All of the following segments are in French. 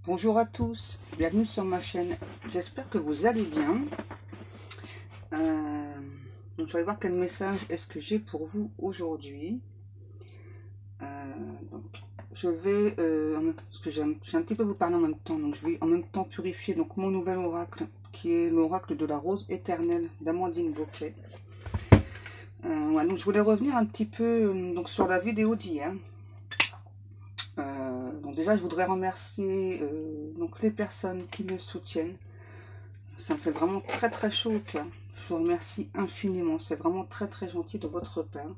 Bonjour à tous, bienvenue sur ma chaîne, j'espère que vous allez bien. Donc je vais voir quel message est-ce que j'ai pour vous aujourd'hui. Donc je vais, parce que j'ai un petit peu vous parler en même temps, donc je vais en même temps purifier donc mon nouvel oracle, qui est l'oracle de la rose éternelle d'Amandine Bocquet. Ouais, donc je voulais revenir un petit peu donc sur la vidéo d'hier. Donc déjà je voudrais remercier donc les personnes qui me soutiennent. Ça me fait vraiment très très chaud au cœur. Je vous remercie infiniment. C'est vraiment très très gentil de votre part.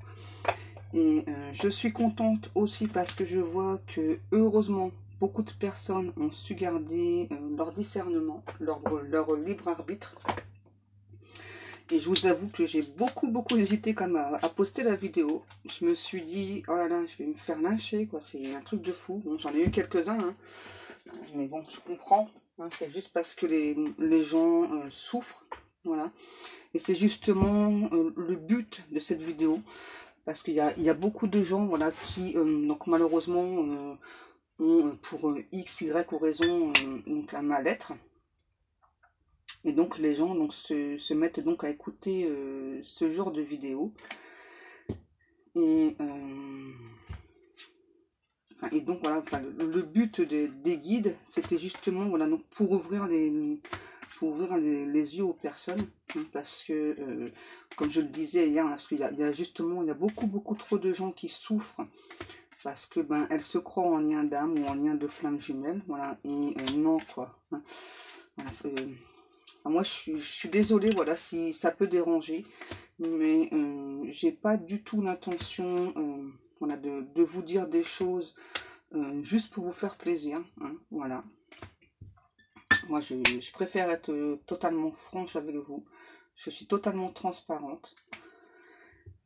Et je suis contente aussi parce que je vois que heureusement beaucoup de personnes ont su garder leur discernement, leur libre arbitre. Et je vous avoue que j'ai beaucoup hésité quand même à poster la vidéo. Je me suis dit, oh là là, je vais me faire lyncher, quoi. C'est un truc de fou. Bon, j'en ai eu quelques-uns, hein. Mais bon, je comprends. Hein, c'est juste parce que les gens souffrent. Voilà. Et c'est justement le but de cette vidéo. Parce qu'il y a beaucoup de gens, voilà, qui, donc malheureusement, ont pour X, Y ou raison, donc un mal-être. Et donc les gens donc, se mettent donc à écouter ce genre de vidéo. Et donc voilà, enfin, le but des guides, c'était justement voilà, donc pour ouvrir les yeux aux personnes. Hein, parce que, comme je le disais hier, parce qu'il y a justement, il y a beaucoup trop de gens qui souffrent parce que ben elles se croient en lien d'âme ou en lien de flamme jumelle. Voilà, et non quoi. Hein, voilà, moi je suis désolée, voilà, si ça peut déranger, mais j'ai pas du tout l'intention voilà, de vous dire des choses juste pour vous faire plaisir. Hein, voilà. Moi, je préfère être totalement franche avec vous. Je suis totalement transparente.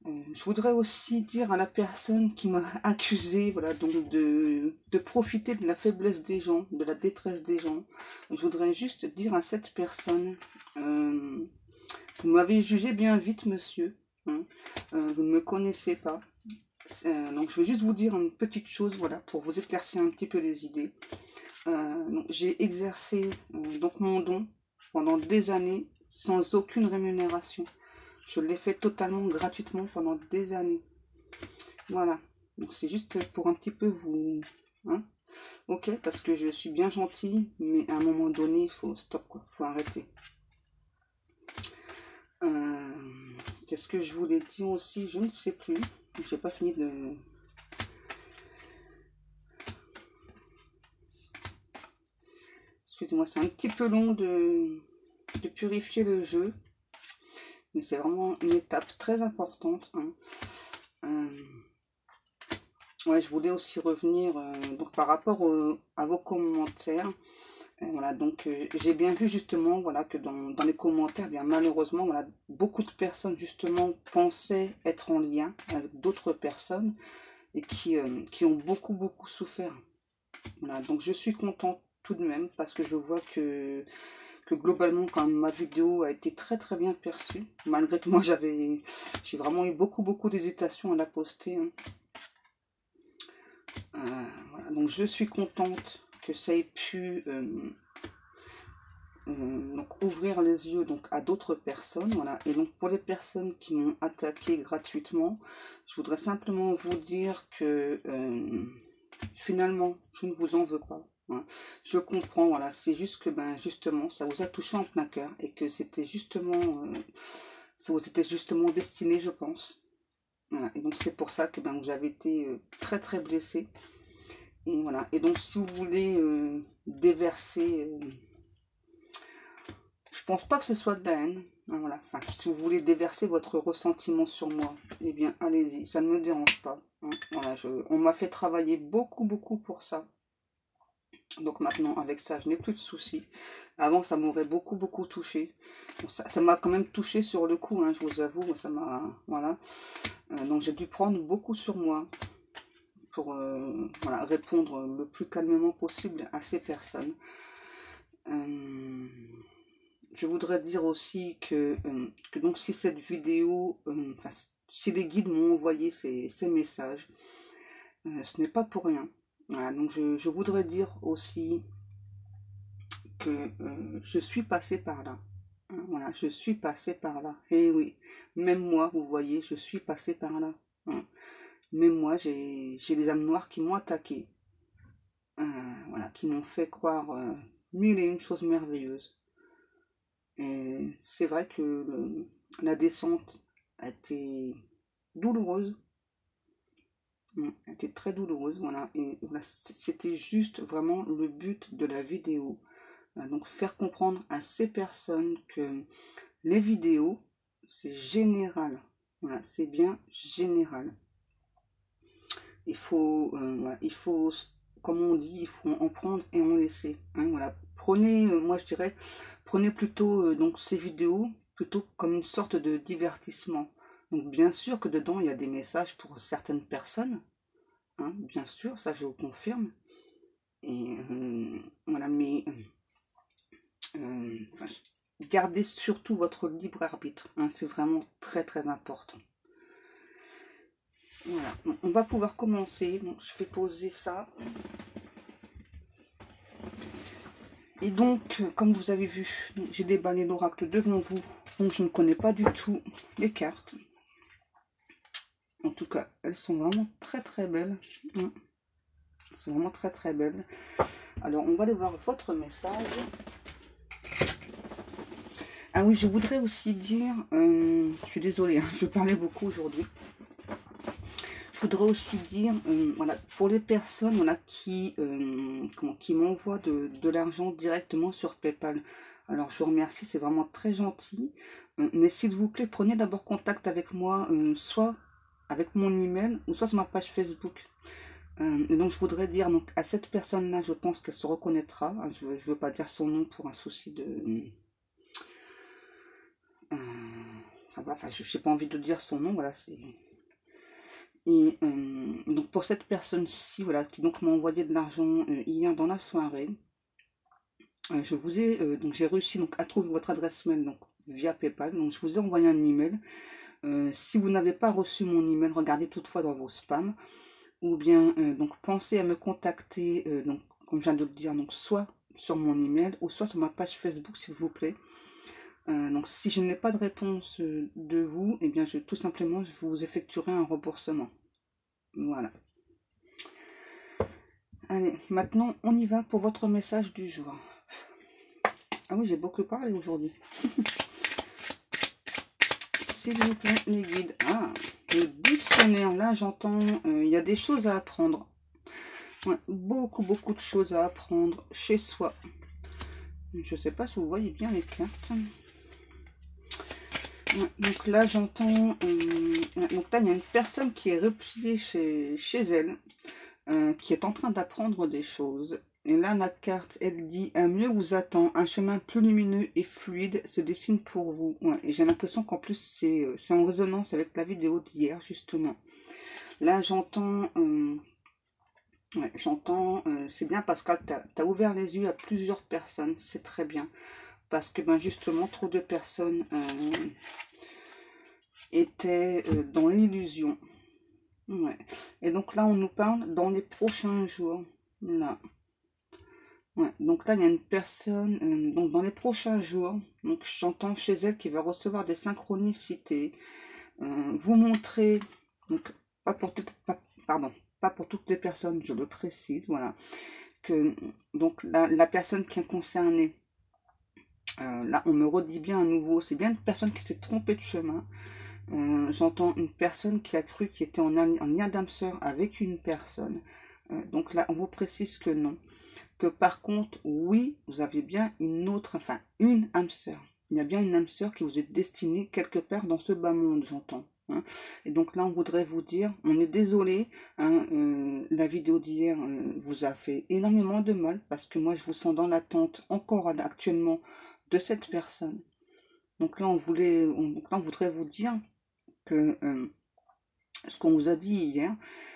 Je voudrais aussi dire à la personne qui m'a accusé, voilà, donc de profiter de la faiblesse des gens, de la détresse des gens. Je voudrais juste dire à cette personne, vous m'avez jugé bien vite, monsieur. Hein, vous ne me connaissez pas. Donc, je vais juste vous dire une petite chose, voilà, pour vous éclaircir un petit peu les idées. J'ai exercé donc mon don pendant des années sans aucune rémunération. Je l'ai fait totalement gratuitement pendant des années. Voilà. Donc c'est juste pour un petit peu vous... Hein, ok, parce que je suis bien gentille, mais à un moment donné, il faut stop, quoi. Il faut arrêter. Qu'est-ce que je voulais dire aussi? Je ne sais plus. Je n'ai pas fini de... Excusez-moi, c'est un petit peu long de purifier le jeu. Mais c'est vraiment une étape très importante. Hein. Ouais, je voulais aussi revenir donc par rapport à vos commentaires. Voilà, donc j'ai bien vu justement voilà, que dans les commentaires, bien malheureusement, voilà, beaucoup de personnes justement pensaient être en lien avec d'autres personnes et qui ont beaucoup souffert. Voilà, donc je suis contente tout de même parce que je vois que globalement quand même, ma vidéo a été très bien perçue, malgré que moi j'ai vraiment eu beaucoup d'hésitation à la poster. Hein. Voilà, donc je suis contente que ça ait pu donc ouvrir les yeux donc à d'autres personnes. Voilà, et donc pour les personnes qui m'ont attaqué gratuitement, je voudrais simplement vous dire que finalement je ne vous en veux pas. Hein. Je comprends, voilà, c'est juste que ben justement ça vous a touché en plein cœur et que c'était justement ça vous était justement destiné, je pense. Voilà, et donc c'est pour ça que ben vous avez été très blessé. Et voilà, et donc si vous voulez déverser, je pense pas que ce soit de la haine. Hein, voilà, enfin, si vous voulez déverser votre ressentiment sur moi, eh bien allez-y, ça ne me dérange pas. Hein, voilà, on m'a fait travailler beaucoup pour ça. Donc maintenant, avec ça, je n'ai plus de soucis. Avant, ça m'aurait beaucoup touché. Bon, ça m'a quand même touché sur le coup, hein, je vous avoue, ça m'a... Voilà. Donc j'ai dû prendre beaucoup sur moi pour voilà, répondre le plus calmement possible à ces personnes. Je voudrais dire aussi que donc si cette vidéo, enfin, si les guides m'ont envoyé ces messages, ce n'est pas pour rien. Voilà, donc je voudrais dire aussi que je suis passée par là. Hein, voilà, je suis passée par là. Et oui, même moi, vous voyez, je suis passée par là. Hein. Même moi, j'ai des âmes noires qui m'ont attaqué. Voilà, qui m'ont fait croire mille et une choses merveilleuses. Et c'est vrai que la descente a été douloureuse. Elle était très douloureuse, voilà. Et voilà, c'était juste vraiment le but de la vidéo. Donc faire comprendre à ces personnes que les vidéos, c'est général. Voilà, c'est bien général. Voilà, il faut, comme on dit, il faut en prendre et en laisser. Hein, voilà. Prenez, moi je dirais, prenez plutôt donc ces vidéos plutôt comme une sorte de divertissement. Donc bien sûr que dedans il y a des messages pour certaines personnes, hein, bien sûr, ça je vous confirme. Et voilà, mais enfin, gardez surtout votre libre arbitre. Hein, c'est vraiment très très important. Voilà, on va pouvoir commencer. Donc je vais poser ça. Et donc, comme vous avez vu, j'ai déballé l'oracle devant vous. Donc je ne connais pas du tout les cartes. En tout cas, elles sont vraiment très très belles. Elles sont vraiment très très belles. Alors, on va aller voir votre message. Ah oui, je voudrais aussi dire, je suis désolée, hein, je parlais beaucoup aujourd'hui. Je voudrais aussi dire, voilà, pour les personnes voilà, qui m'envoient de l'argent directement sur PayPal. Alors, je vous remercie, c'est vraiment très gentil. Mais s'il vous plaît, prenez d'abord contact avec moi, soit avec mon email, ou soit sur ma page Facebook. Et donc, je voudrais dire donc, à cette personne-là, je pense qu'elle se reconnaîtra. Je ne veux pas dire son nom pour un souci de... Enfin, je n'ai pas envie de dire son nom, voilà, c'est... Et donc pour cette personne-ci, voilà, qui donc m'a envoyé de l'argent hier dans la soirée, je vous ai donc j'ai réussi donc à trouver votre adresse mail donc via PayPal. Donc je vous ai envoyé un email. Si vous n'avez pas reçu mon email, regardez toutefois dans vos spams. Ou bien donc pensez à me contacter donc comme je viens de le dire, donc soit sur mon email ou soit sur ma page Facebook s'il vous plaît. Donc si je n'ai pas de réponse de vous, eh bien tout simplement je vous effectuerai un remboursement. Voilà. Allez, maintenant on y va pour votre message du jour. Ah oui, j'ai beaucoup parlé aujourd'hui. S'il vous plaît, les guides. Ah, le dictionnaire, là j'entends, il y a des choses à apprendre. Ouais, beaucoup de choses à apprendre chez soi. Je ne sais pas si vous voyez bien les cartes. Donc là j'entends donc là il y a une personne qui est repliée chez elle qui est en train d'apprendre des choses et là la carte elle dit un mieux vous attend, un chemin plus lumineux et fluide se dessine pour vous. Et j'ai l'impression qu'en plus c'est en résonance avec la vidéo d'hier justement. Là j'entends c'est bien Pascal, t'as ouvert les yeux à plusieurs personnes, c'est très bien parce que ben justement trop de personnes étaient dans l'illusion. Ouais. Et donc là, on nous parle dans les prochains jours. Là. Ouais. Donc là, il y a une personne, donc dans les prochains jours, donc j'entends chez elle qui va recevoir des synchronicités. Vous montrer, donc pas pour toutes les personnes, je le précise, voilà. Que donc la personne qui est concernée, là, on me redit bien à nouveau, c'est bien une personne qui s'est trompée de chemin. J'entends une personne qui a cru qu'il était en lien d'âme sœur avec une personne. Donc là, on vous précise que non. Que par contre, oui, vous avez bien une âme sœur. Il y a bien une âme sœur qui vous est destinée quelque part dans ce bas monde, j'entends. Hein. Et donc là, on voudrait vous dire, on est désolé, hein, la vidéo d'hier vous a fait énormément de mal, parce que moi, je vous sens dans l'attente encore actuellement de cette personne. Donc là, on voudrait vous dire que ce qu'on vous a dit hier,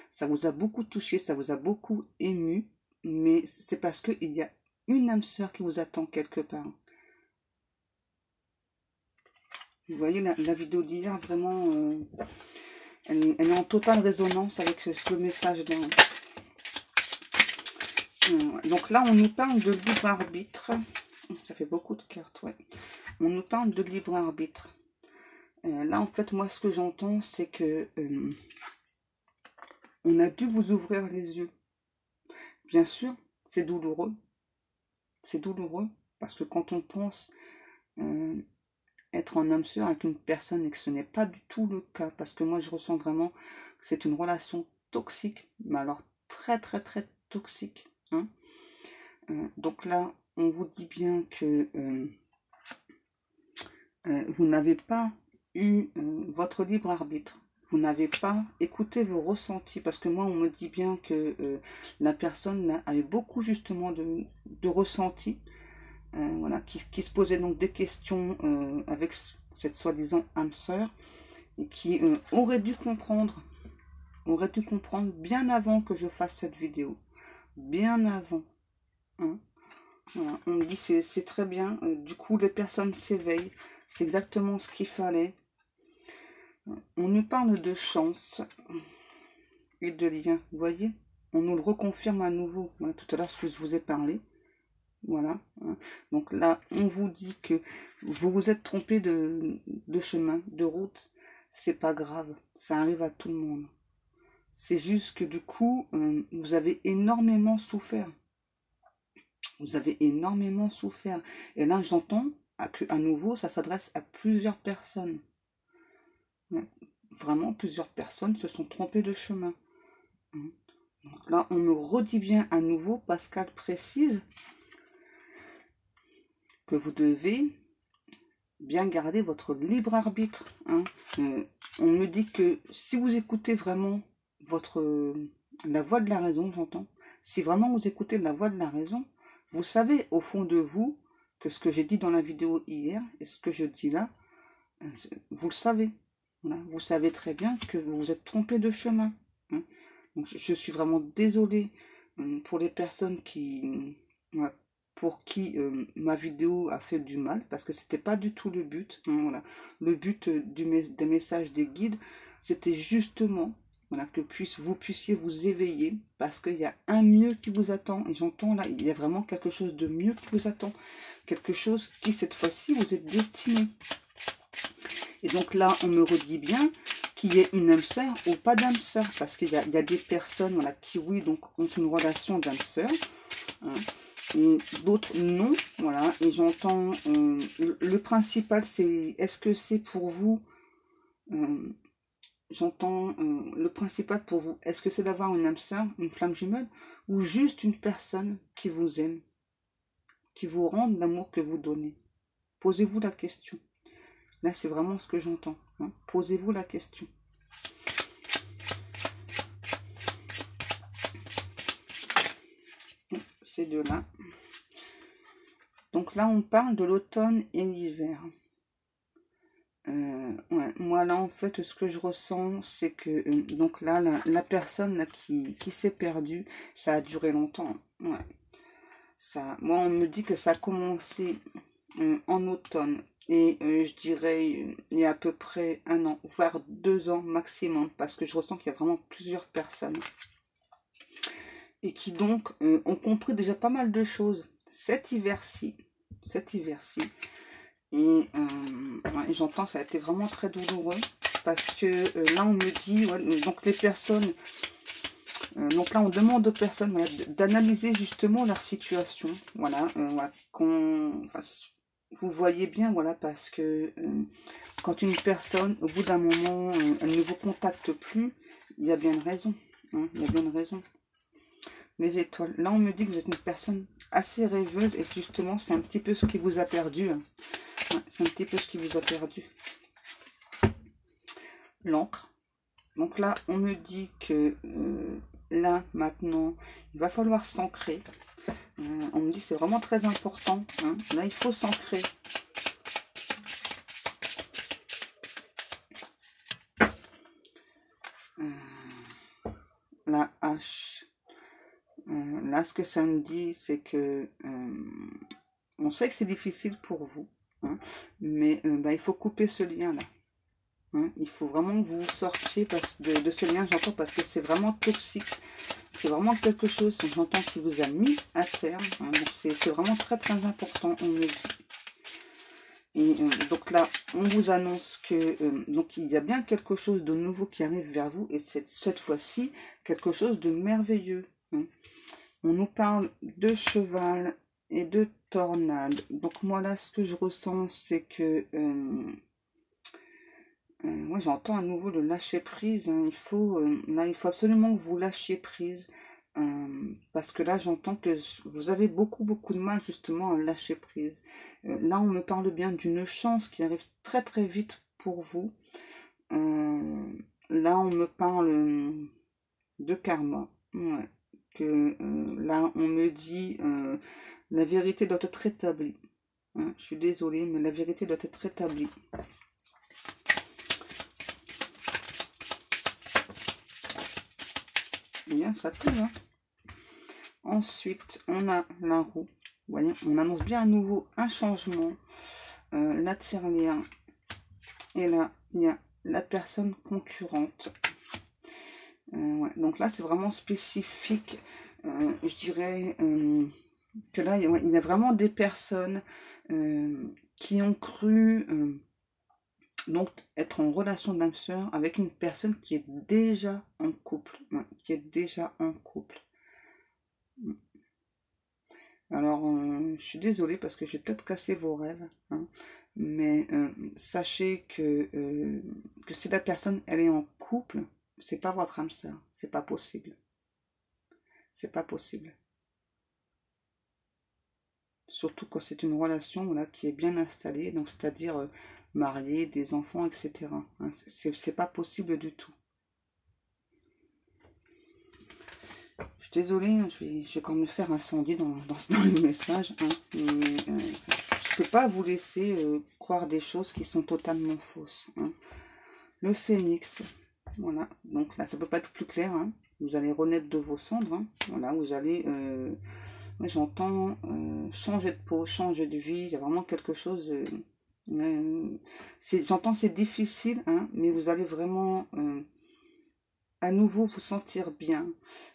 ça vous a beaucoup touché, ça vous a beaucoup ému, mais c'est parce qu'il y a une âme sœur qui vous attend quelque part. Vous voyez, la vidéo d'hier, vraiment, elle est en totale résonance avec ce message-là. Donc là, on nous parle de libre arbitre. Ça fait beaucoup de cartes, ouais. On nous parle de libre arbitre. Là, en fait, moi, ce que j'entends, c'est que on a dû vous ouvrir les yeux. Bien sûr, c'est douloureux. C'est douloureux, parce que quand on pense être en âme sœur avec une personne et que ce n'est pas du tout le cas, parce que moi, je ressens vraiment que c'est une relation toxique, mais alors très, très, très toxique. Hein. Donc là, on vous dit bien que vous n'avez pas eu votre libre arbitre. Vous n'avez pas écouté vos ressentis, parce que moi, on me dit bien que la personne avait beaucoup justement de ressentis, voilà, qui se posait donc des questions avec cette soi-disant âme sœur, et qui aurait dû comprendre bien avant que je fasse cette vidéo, bien avant. Hein. Voilà, on me dit c'est très bien, du coup les personnes s'éveillent, c'est exactement ce qu'il fallait. On nous parle de chance et de lien, vous voyez, on nous le reconfirme à nouveau. Voilà, tout à l'heure, ce que je vous ai parlé. Voilà. Donc là, on vous dit que vous vous êtes trompé de chemin, de route. C'est pas grave, ça arrive à tout le monde. C'est juste que du coup, vous avez énormément souffert. Vous avez énormément souffert. Et là, j'entends qu'à nouveau, ça s'adresse à plusieurs personnes. Vraiment, plusieurs personnes se sont trompées de chemin. Donc là, on me redit bien à nouveau, Pascal précise que vous devez bien garder votre libre arbitre. Hein. On me dit que si vous écoutez vraiment la voix de la raison, j'entends, si vraiment vous écoutez la voix de la raison, vous savez au fond de vous que ce que j'ai dit dans la vidéo hier et ce que je dis là, vous le savez. Voilà. Vous savez très bien que vous vous êtes trompé de chemin. Hein. Donc, je suis vraiment désolée pour les personnes pour qui ma vidéo a fait du mal, parce que c'était pas du tout le but. Hein, voilà. Le but des messages des guides, c'était justement voilà, que vous puissiez vous éveiller, parce qu'il y a un mieux qui vous attend. Et j'entends là, il y a vraiment quelque chose de mieux qui vous attend. Quelque chose qui, cette fois-ci, vous êtes destiné. Et donc là, on me redit bien qu'il y ait une âme sœur ou pas d'âme sœur, parce qu'il y a des personnes voilà, qui, oui, donc ont une relation d'âme sœur, hein, et d'autres non, voilà. Et j'entends, le principal, c'est, est-ce que c'est pour vous, j'entends, le principal pour vous, est-ce que c'est d'avoir une âme sœur, une flamme jumelle, ou juste une personne qui vous aime, qui vous rende l'amour que vous donnez? Posez-vous la question. Là, c'est vraiment ce que j'entends. Hein. Posez-vous la question. Ces deux-là. Donc là, on parle de l'automne et l'hiver. Ouais. Moi, là, en fait, ce que je ressens, c'est que... donc là, la personne là, qui s'est perdue, ça a duré longtemps. Ouais. Ça, moi, on me dit que ça a commencé en automne. Et je dirais, il y a à peu près 1 an, voire 2 ans maximum, parce que je ressens qu'il y a vraiment plusieurs personnes. Et qui donc ont compris déjà pas mal de choses cet hiver-ci. Et j'entends, ça a été vraiment très douloureux, parce que là, on me dit, ouais, donc les personnes... donc là, on demande aux personnes voilà, d'analyser justement leur situation. Voilà, voilà vous voyez bien, voilà, parce que quand une personne, au bout d'un moment, elle ne vous contacte plus, il y a bien une raison. Hein, il y a bien une raison. Les étoiles. Là, on me dit que vous êtes une personne assez rêveuse, et justement, c'est un petit peu ce qui vous a perdu. Hein. Ouais, c'est un petit peu ce qui vous a perdu. L'encre. Donc là, on me dit que là, maintenant, il va falloir s'ancrer. On me dit que c'est vraiment très important. Hein. Là, il faut s'ancrer. La hache. Là, ce que ça me dit, c'est que on sait que c'est difficile pour vous. Hein, mais il faut couper ce lien-là. Hein, il faut vraiment que vous sortiez de ce lien, j'entends, parce que c'est vraiment toxique. c'est vraiment quelque chose, j'entends, qui vous a mis à terre. Hein, donc c'est vraiment très très important, on me dit. Et donc là, on vous annonce que donc il y a bien quelque chose de nouveau qui arrive vers vous, et cette fois-ci, quelque chose de merveilleux. Hein. On nous parle de cheval et de tornade. Donc moi là, ce que je ressens, c'est que moi j'entends à nouveau le lâcher prise. Hein. Là, il faut absolument que vous lâchiez prise. Parce que là, j'entends que vous avez beaucoup de mal justement à lâcher prise. Là, on me parle bien d'une chance qui arrive très très vite pour vous. Là, on me parle de karma. Ouais. Que là, on me dit la vérité doit être rétablie. Hein, je suis désolée, mais la vérité doit être rétablie. Bien, ça peut, hein. Ensuite, on a la roue. Vous voyez, on annonce bien à nouveau un changement. La tirelire. Et là, il y a la personne concurrente. Ouais, donc là, c'est vraiment spécifique. Je dirais que là, il y a vraiment des personnes qui ont cru donc être en relation d'âme sœur avec une personne qui est déjà en couple. Ouais, qui est déjà en couple. Alors, je suis désolée parce que j'ai peut-être cassé vos rêves, hein, mais sachez que si la personne, elle est en couple, c'est pas votre âme sœur, c'est pas possible. C'est pas possible. Surtout quand c'est une relation voilà, qui est bien installée, donc c'est-à-dire mariée, des enfants, etc. Hein, c'est pas possible du tout. Je suis désolée, hein, je vais quand même me faire incendier dans le message. Hein, mais je ne peux pas vous laisser croire des choses qui sont totalement fausses. Hein. Le phénix, voilà, donc là ça peut pas être plus clair. Hein. Vous allez renaître de vos cendres. Hein. Voilà, vous allez, j'entends changer de peau, changer de vie. Il y a vraiment quelque chose. J'entends c'est difficile, hein, mais vous allez vraiment à nouveau vous sentir bien.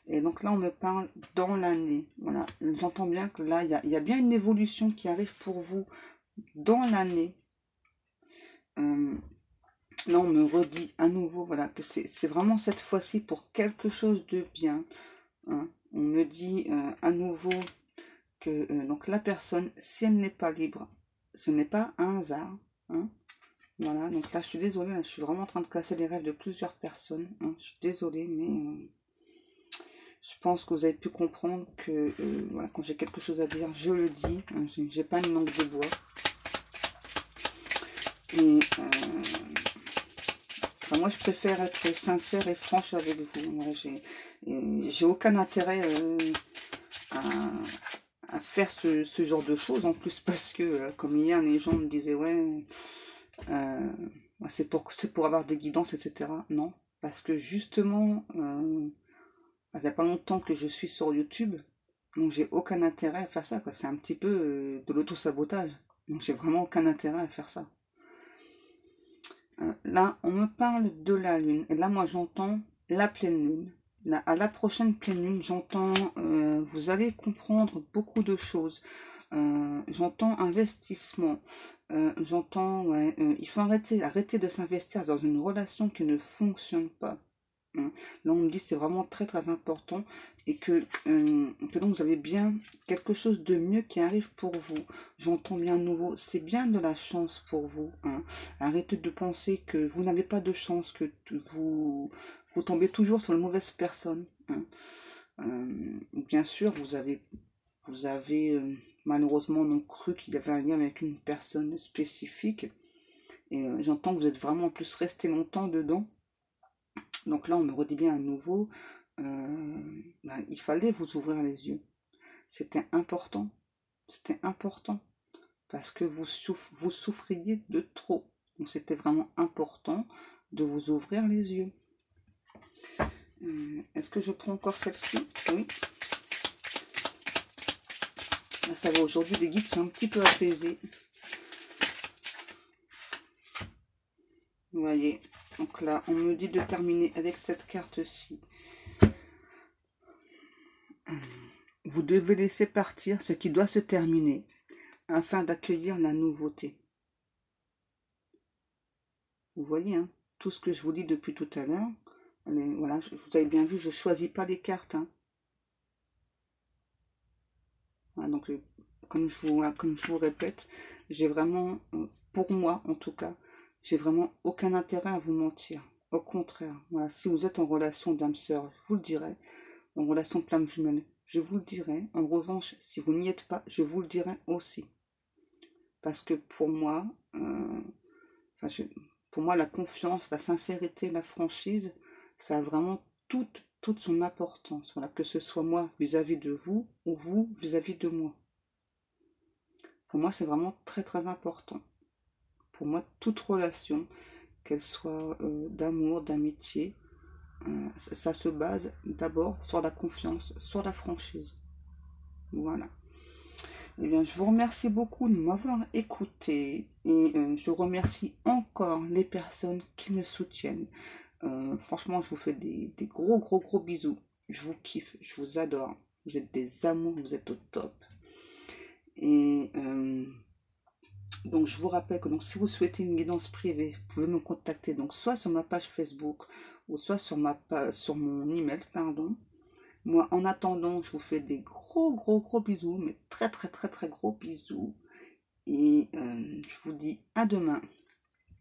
Et donc là, on me parle dans l'année. Voilà, j'entends bien que là, il y a bien une évolution qui arrive pour vous dans l'année. Là, on me redit à nouveau, voilà, que c'est vraiment cette fois-ci pour quelque chose de bien. Hein. On me dit à nouveau que donc la personne, si elle n'est pas libre, ce n'est pas un hasard. Hein. Voilà, donc là, je suis désolée, là, je suis vraiment en train de casser les rêves de plusieurs personnes. Hein. Je suis désolée, mais je pense que vous avez pu comprendre que voilà, quand j'ai quelque chose à dire, je le dis. Hein. J'ai pas une langue de bois. Et enfin, moi, je préfère être sincère et franche avec vous. Voilà, j'ai aucun intérêt à faire ce genre de choses en plus parce que comme hier, les gens me disaient ouais. C'est pour avoir des guidances, etc. Non, parce que justement, ça fait pas longtemps que je suis sur YouTube, donc j'ai aucun intérêt à faire ça. C'est un petit peu de l'auto-sabotage, donc j'ai vraiment aucun intérêt à faire ça. Là, on me parle de la lune, et là, moi, j'entends la pleine lune. Là, à la prochaine pleine lune, j'entends, vous allez comprendre beaucoup de choses. J'entends investissement. J'entends, ouais, il faut arrêter de s'investir dans une relation qui ne fonctionne pas. Hein. Là, on me dit c'est vraiment très très important et que donc vous avez bien quelque chose de mieux qui arrive pour vous. J'entends bien à nouveau, c'est bien de la chance pour vous. Hein. Arrêtez de penser que vous n'avez pas de chance, que vous tombez toujours sur les mauvaises personnes. Hein. Bien sûr, vous avez malheureusement donc cru qu'il y avait un lien avec une personne spécifique. Et j'entends que vous êtes vraiment en plus resté longtemps dedans. Donc là, on me redit bien à nouveau, il fallait vous ouvrir les yeux. C'était important. C'était important. Parce que vous souffriez de trop. Donc c'était vraiment important de vous ouvrir les yeux. Est-ce que je prends encore celle-ci? Oui. Là, ça va, aujourd'hui, les guides sont un petit peu apaisés. Vous voyez, donc là, on me dit de terminer avec cette carte-ci. vous devez laisser partir ce qui doit se terminer afin d'accueillir la nouveauté. Vous voyez, hein, tout ce que je vous dis depuis tout à l'heure. Voilà, vous avez bien vu, je ne choisis pas les cartes. Hein. Voilà, donc, comme je vous répète, j'ai vraiment, pour moi en tout cas, j'ai vraiment aucun intérêt à vous mentir. Au contraire, voilà, si vous êtes en relation d'âme-sœur, je vous le dirai. En relation de flamme jumelle, je vous le dirai. En revanche, si vous n'y êtes pas, je vous le dirai aussi. Parce que pour moi, pour moi, la confiance, la sincérité, la franchise, ça a vraiment toute son importance. Voilà, que ce soit moi vis-à-vis de vous ou vous vis-à-vis de moi. Pour moi, c'est vraiment très très important. Pour moi, toute relation, qu'elle soit d'amour, d'amitié, ça se base d'abord sur la confiance, sur la franchise. Voilà. Eh bien, je vous remercie beaucoup de m'avoir écouté et je remercie encore les personnes qui me soutiennent. Franchement, je vous fais des gros bisous. Je vous kiffe, je vous adore. Vous êtes des amours, vous êtes au top. Et donc, je vous rappelle que donc, si vous souhaitez une guidance privée, vous pouvez me contacter donc soit sur ma page Facebook ou soit sur mon email, pardon. Moi, en attendant, je vous fais des gros bisous, mais très gros bisous. Et je vous dis à demain.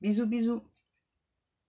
Bisous.